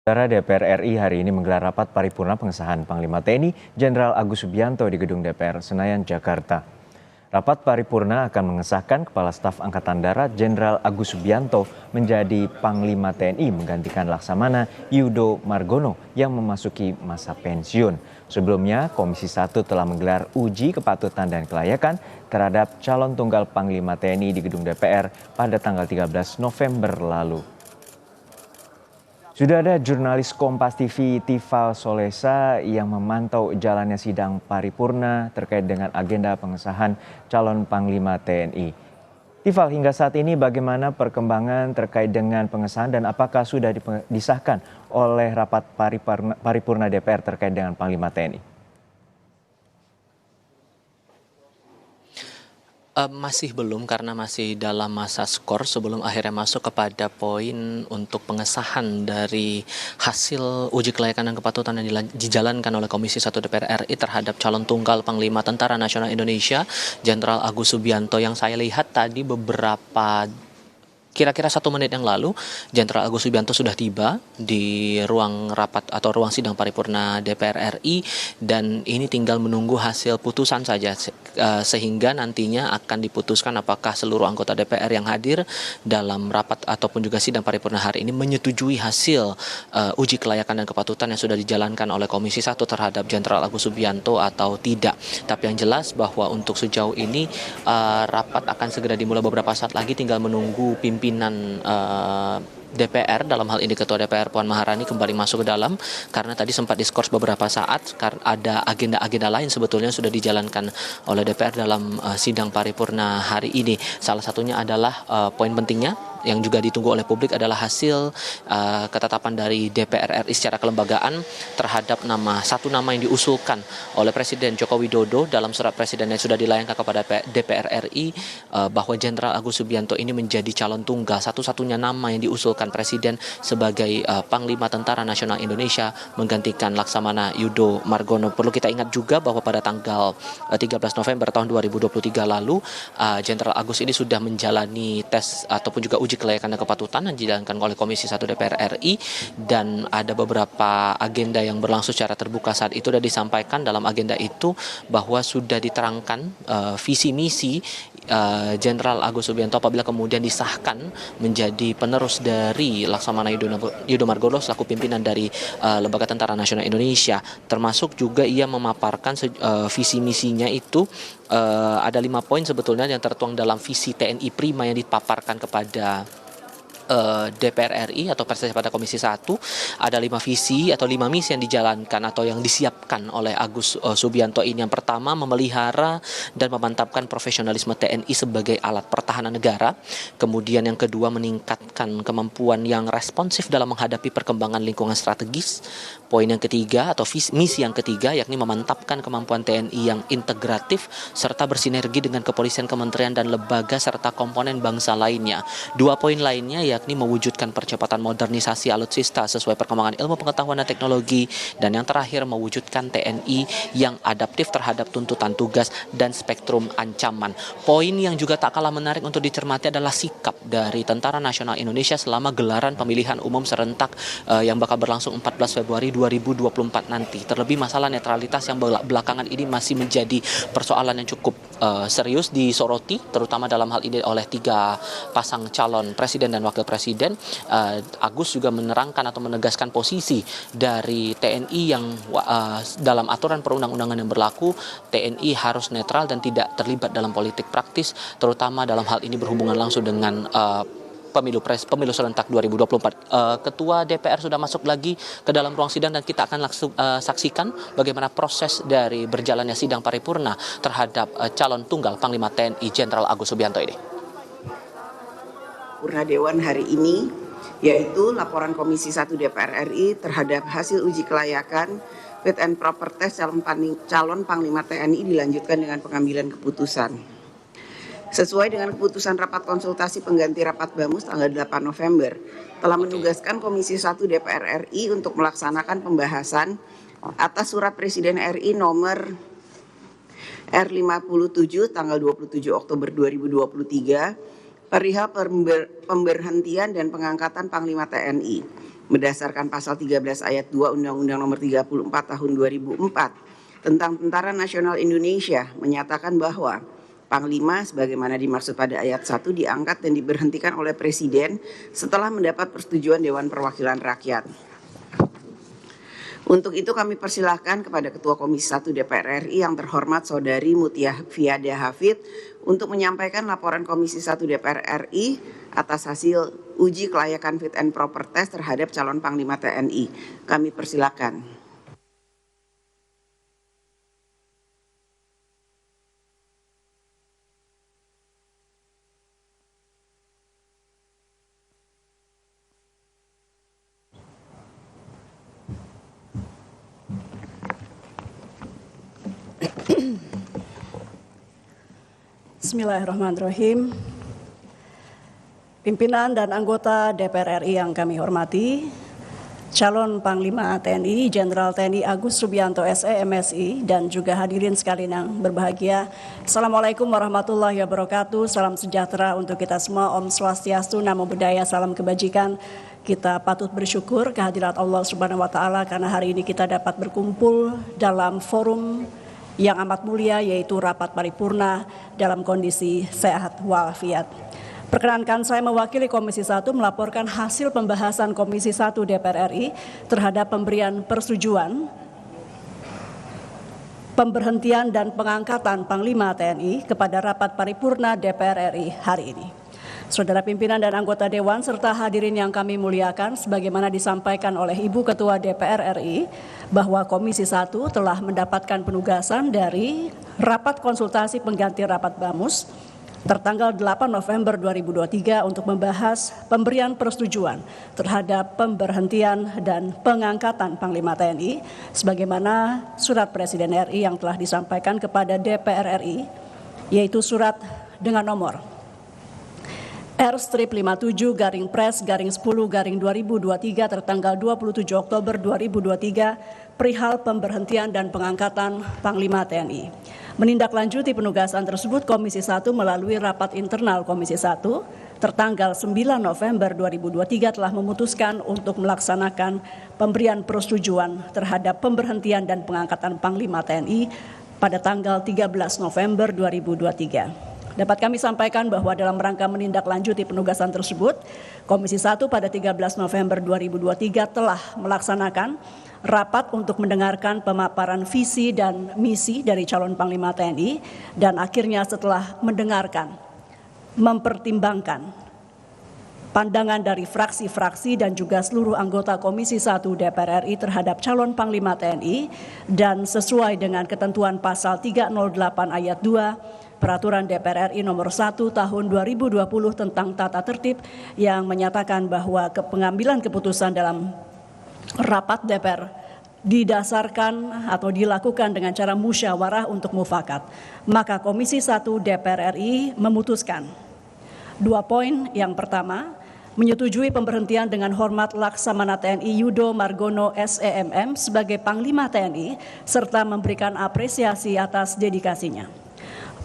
Saudara DPR RI hari ini menggelar rapat paripurna pengesahan Panglima TNI Jenderal Agus Subianto di Gedung DPR Senayan, Jakarta. Rapat paripurna akan mengesahkan Kepala Staf Angkatan Darat Jenderal Agus Subianto menjadi Panglima TNI menggantikan Laksamana Yudo Margono yang memasuki masa pensiun. Sebelumnya, Komisi 1 telah menggelar uji kepatutan dan kelayakan terhadap calon tunggal Panglima TNI di Gedung DPR pada tanggal 13 November lalu. Sudah ada jurnalis Kompas TV Tifal Solesa yang memantau jalannya sidang paripurna terkait dengan agenda pengesahan calon Panglima TNI. Tifal, hingga saat ini bagaimana perkembangan terkait dengan pengesahan dan apakah sudah disahkan oleh rapat paripurna DPR terkait dengan Panglima TNI? Masih belum karena masih dalam masa skor sebelum akhirnya masuk kepada poin untuk pengesahan dari hasil uji kelayakan dan kepatutan yang dijalankan oleh Komisi 1 DPR RI terhadap calon tunggal Panglima Tentara Nasional Indonesia Jenderal Agus Subianto. Yang saya lihat tadi kira-kira 1 menit yang lalu, Jenderal Agus Subianto sudah tiba di ruang rapat atau ruang sidang paripurna DPR RI dan ini tinggal menunggu hasil putusan saja sehingga nantinya akan diputuskan apakah seluruh anggota DPR yang hadir dalam rapat ataupun juga sidang paripurna hari ini menyetujui hasil uji kelayakan dan kepatutan yang sudah dijalankan oleh Komisi 1 terhadap Jenderal Agus Subianto atau tidak. Tapi yang jelas bahwa untuk sejauh ini rapat akan segera dimulai beberapa saat lagi, tinggal menunggu pimpinan DPR, dalam hal ini Ketua DPR Puan Maharani kembali masuk ke dalam karena tadi sempat diskors beberapa saat karena ada agenda-agenda lain sebetulnya sudah dijalankan oleh DPR dalam sidang paripurna hari ini. Salah satunya adalah poin pentingnya yang juga ditunggu oleh publik adalah hasil ketetapan dari DPR RI secara kelembagaan terhadap satu nama yang diusulkan oleh Presiden Joko Widodo dalam surat presiden yang sudah dilayangkan kepada DPR RI bahwa Jenderal Agus Subianto ini menjadi calon tunggal satu-satunya nama yang diusulkan Presiden sebagai Panglima Tentara Nasional Indonesia menggantikan Laksamana Yudo Margono. Perlu kita ingat juga bahwa pada tanggal 13 November tahun 2023 lalu Jenderal Agus ini sudah menjalani tes ataupun juga uji kelayakan dan kepatutan yang dijalankan oleh Komisi 1 DPR RI dan ada beberapa agenda yang berlangsung secara terbuka saat itu dan disampaikan dalam agenda itu bahwa sudah diterangkan visi misi Jenderal Agus Subianto apabila kemudian disahkan menjadi penerus dari Laksamana Yudo Margono selaku pimpinan dari Lembaga Tentara Nasional Indonesia. Termasuk juga ia memaparkan visi misinya itu ada 5 poin sebetulnya yang tertuang dalam visi TNI Prima yang dipaparkan kepada DPR RI atau persisnya pada Komisi 1 ada 5 visi atau 5 misi yang dijalankan atau yang disiapkan oleh Agus Subianto ini. Yang pertama, memelihara dan memantapkan profesionalisme TNI sebagai alat pertahanan negara. Kemudian yang kedua, meningkatkan kemampuan yang responsif dalam menghadapi perkembangan lingkungan strategis. Poin yang ketiga atau misi yang ketiga yakni memantapkan kemampuan TNI yang integratif serta bersinergi dengan kepolisian, kementerian dan lembaga serta komponen bangsa lainnya. 2 poin lainnya yakni mewujudkan percepatan modernisasi alutsista sesuai perkembangan ilmu pengetahuan dan teknologi, dan yang terakhir mewujudkan TNI yang adaptif terhadap tuntutan tugas dan spektrum ancaman. Poin yang juga tak kalah menarik untuk dicermati adalah sikap dari Tentara Nasional Indonesia selama gelaran pemilihan umum serentak yang bakal berlangsung 14 Februari 2024 nanti. Terlebih masalah netralitas yang belakangan ini masih menjadi persoalan yang cukup serius disoroti, terutama dalam hal ini oleh 3 pasang calon presiden dan wakil presiden. Agus juga menerangkan atau menegaskan posisi dari TNI yang dalam aturan perundang-undangan yang berlaku, TNI harus netral dan tidak terlibat dalam politik praktis, terutama dalam hal ini berhubungan langsung dengan pemilu serentak 2024. Ketua DPR sudah masuk lagi ke dalam ruang sidang dan kita akan langsung saksikan bagaimana proses dari berjalannya sidang paripurna terhadap calon tunggal Panglima TNI Jenderal Agus Subianto ini. Paripurna Dewan hari ini yaitu laporan Komisi 1 DPR RI terhadap hasil uji kelayakan fit and proper test calon Panglima TNI dilanjutkan dengan pengambilan keputusan. Sesuai dengan keputusan rapat konsultasi pengganti rapat BAMUS tanggal 8 November, telah menugaskan Komisi 1 DPR RI untuk melaksanakan pembahasan atas surat Presiden RI nomor R57 tanggal 27 Oktober 2023 perihal pemberhentian dan pengangkatan Panglima TNI. berdasarkan pasal 13 ayat 2 Undang-Undang Nomor 34 Tahun 2004 tentang Tentara Nasional Indonesia menyatakan bahwa Panglima sebagaimana dimaksud pada ayat 1 diangkat dan diberhentikan oleh Presiden setelah mendapat persetujuan Dewan Perwakilan Rakyat. Untuk itu kami persilahkan kepada Ketua Komisi 1 DPR RI yang terhormat Saudari Mutia Fiada Hafid untuk menyampaikan laporan Komisi 1 DPR RI atas hasil uji kelayakan fit and proper test terhadap calon Panglima TNI. Kami persilahkan. Bismillahirrahmanirrahim. Pimpinan dan anggota DPR RI yang kami hormati, calon Panglima TNI Jenderal TNI Agus Subianto SE MSI dan juga hadirin sekalian yang berbahagia. Assalamualaikum warahmatullahi wabarakatuh. Salam sejahtera untuk kita semua. Om Swastiastu, Namo Buddhaya, salam kebajikan. Kita patut bersyukur kehadirat Allah Subhanahu wa taala karena hari ini kita dapat berkumpul dalam forum yang amat mulia, yaitu rapat paripurna dalam kondisi sehat walafiat. Perkenankan saya mewakili Komisi 1 melaporkan hasil pembahasan Komisi 1 DPR RI terhadap pemberian persetujuan pemberhentian dan pengangkatan Panglima TNI kepada rapat paripurna DPR RI hari ini. Saudara pimpinan dan anggota Dewan serta hadirin yang kami muliakan, sebagaimana disampaikan oleh Ibu Ketua DPR RI bahwa Komisi 1 telah mendapatkan penugasan dari rapat konsultasi pengganti rapat BAMUS tertanggal 8 November 2023 untuk membahas pemberian persetujuan terhadap pemberhentian dan pengangkatan Panglima TNI sebagaimana surat Presiden RI yang telah disampaikan kepada DPR RI, yaitu surat dengan nomor R-57-Pres-10-2023 tertanggal 27 Oktober 2023 perihal pemberhentian dan pengangkatan Panglima TNI. Menindaklanjuti penugasan tersebut, Komisi 1 melalui rapat internal Komisi 1 tertanggal 9 November 2023 telah memutuskan untuk melaksanakan pemberian persetujuan terhadap pemberhentian dan pengangkatan Panglima TNI pada tanggal 13 November 2023. Dapat kami sampaikan bahwa dalam rangka menindaklanjuti penugasan tersebut, Komisi 1 pada 13 November 2023 telah melaksanakan rapat untuk mendengarkan pemaparan visi dan misi dari calon Panglima TNI dan akhirnya setelah mendengarkan, mempertimbangkan pandangan dari fraksi-fraksi dan juga seluruh anggota Komisi 1 DPR RI terhadap calon Panglima TNI dan sesuai dengan ketentuan pasal 308 ayat 2 Peraturan DPR RI nomor 1 tahun 2020 tentang tata tertib yang menyatakan bahwa pengambilan keputusan dalam rapat DPR didasarkan atau dilakukan dengan cara musyawarah untuk mufakat. Maka Komisi 1 DPR RI memutuskan 2 poin. Yang pertama, menyetujui pemberhentian dengan hormat Laksamana TNI Yudo Margono SEMM sebagai Panglima TNI serta memberikan apresiasi atas dedikasinya.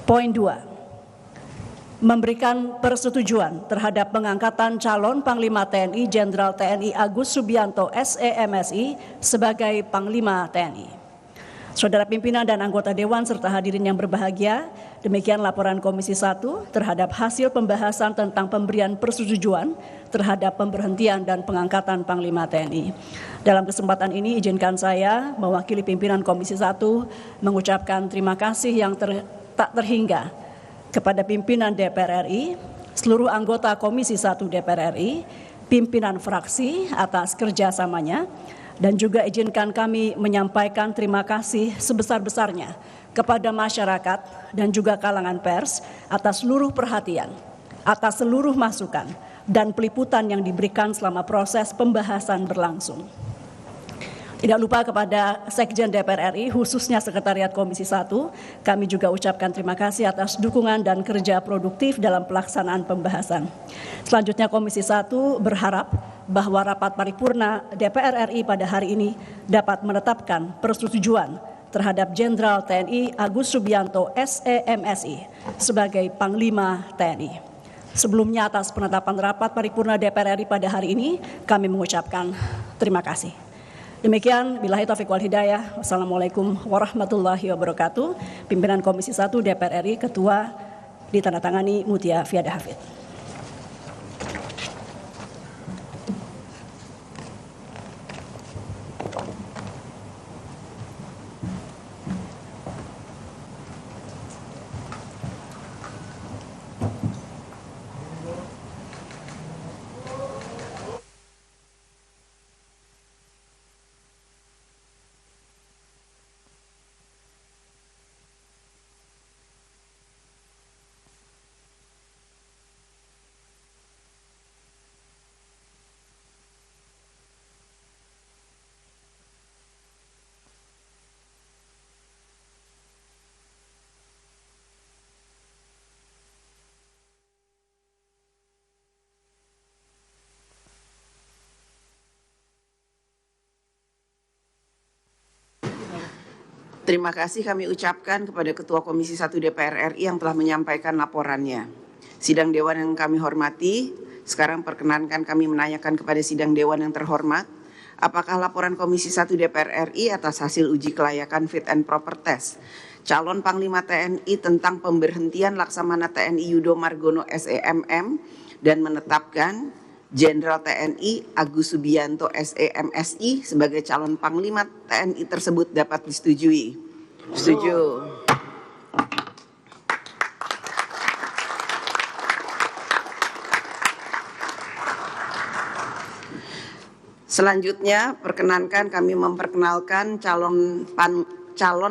Poin 2, memberikan persetujuan terhadap pengangkatan calon Panglima TNI Jenderal TNI Agus Subianto SE MSI sebagai Panglima TNI. Saudara pimpinan dan anggota Dewan serta hadirin yang berbahagia, demikian laporan Komisi 1 terhadap hasil pembahasan tentang pemberian persetujuan terhadap pemberhentian dan pengangkatan Panglima TNI. Dalam kesempatan ini izinkan saya mewakili pimpinan Komisi 1 mengucapkan terima kasih yang tak terhingga kepada pimpinan DPR RI, seluruh anggota Komisi 1 DPR RI, pimpinan fraksi atas kerjasamanya, dan juga izinkan kami menyampaikan terima kasih sebesar-besarnya kepada masyarakat dan juga kalangan pers atas seluruh perhatian, atas seluruh masukan dan peliputan yang diberikan selama proses pembahasan berlangsung. Tidak lupa kepada Sekjen DPR RI, khususnya Sekretariat Komisi 1, kami juga ucapkan terima kasih atas dukungan dan kerja produktif dalam pelaksanaan pembahasan. Selanjutnya Komisi 1 berharap bahwa rapat paripurna DPR RI pada hari ini dapat menetapkan persetujuan terhadap Jenderal TNI Agus Subianto SE MSI sebagai Panglima TNI. Sebelumnya atas penetapan rapat paripurna DPR RI pada hari ini, kami mengucapkan terima kasih. Demikian, billahi taufiq wal hidayah. Wassalamualaikum warahmatullahi wabarakatuh. Pimpinan Komisi 1 DPR RI, Ketua ditandatangani Mutia Fiada Hafid. Terima kasih kami ucapkan kepada Ketua Komisi 1 DPR RI yang telah menyampaikan laporannya. Sidang Dewan yang kami hormati, sekarang perkenankan kami menanyakan kepada Sidang Dewan yang terhormat, apakah laporan Komisi 1 DPR RI atas hasil uji kelayakan fit and proper test calon Panglima TNI tentang pemberhentian Laksamana TNI Yudo Margono SEMM dan menetapkan Jenderal TNI Agus Subianto SEMSI sebagai calon Panglima TNI tersebut dapat disetujui. Setuju. Selanjutnya, perkenankan kami memperkenalkan calon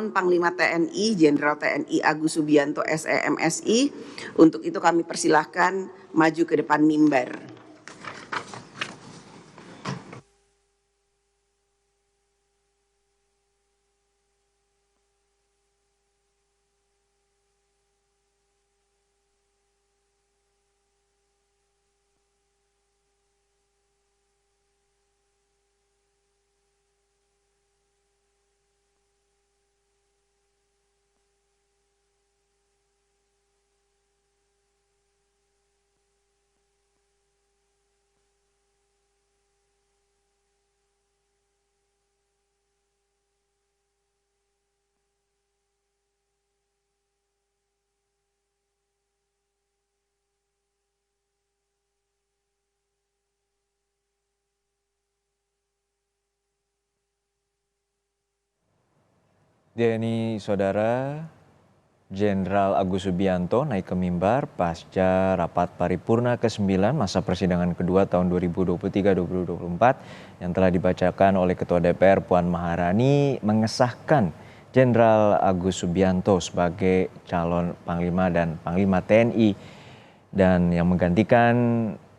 Panglima TNI Jenderal TNI Agus Subianto SEMSI. Untuk itu kami persilahkan maju ke depan mimbar. Ini saudara, Jenderal Agus Subianto naik ke mimbar pasca rapat paripurna ke-9 masa persidangan kedua tahun 2023-2024 yang telah dibacakan oleh Ketua DPR Puan Maharani mengesahkan Jenderal Agus Subianto sebagai calon Panglima dan Panglima TNI dan yang menggantikan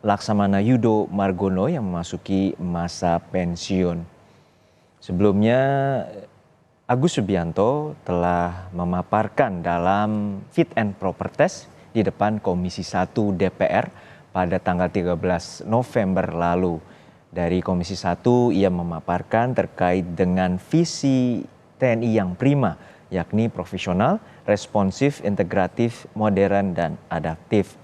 Laksamana Yudo Margono yang memasuki masa pensiun. Sebelumnya Agus Subianto telah memaparkan dalam fit and proper test di depan Komisi 1 DPR pada tanggal 13 November lalu. Dari Komisi 1 ia memaparkan terkait dengan visi TNI yang prima, yakni profesional, responsif, integratif, modern, dan adaptif.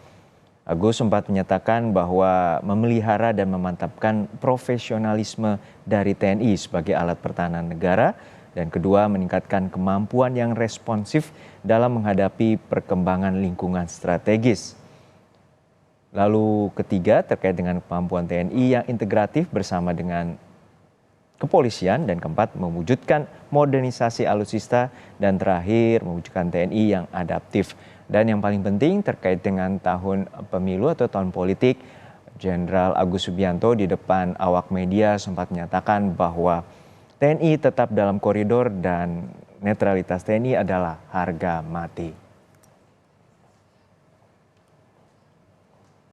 Agus sempat menyatakan bahwa memelihara dan memantapkan profesionalisme dari TNI sebagai alat pertahanan negara, dan kedua, meningkatkan kemampuan yang responsif dalam menghadapi perkembangan lingkungan strategis. Lalu ketiga, terkait dengan kemampuan TNI yang integratif bersama dengan kepolisian, dan keempat, mewujudkan modernisasi alutsista, dan terakhir, mewujudkan TNI yang adaptif. Dan yang paling penting terkait dengan tahun pemilu atau tahun politik, Jenderal Agus Subianto di depan awak media sempat menyatakan bahwa TNI tetap dalam koridor dan netralitas TNI adalah harga mati.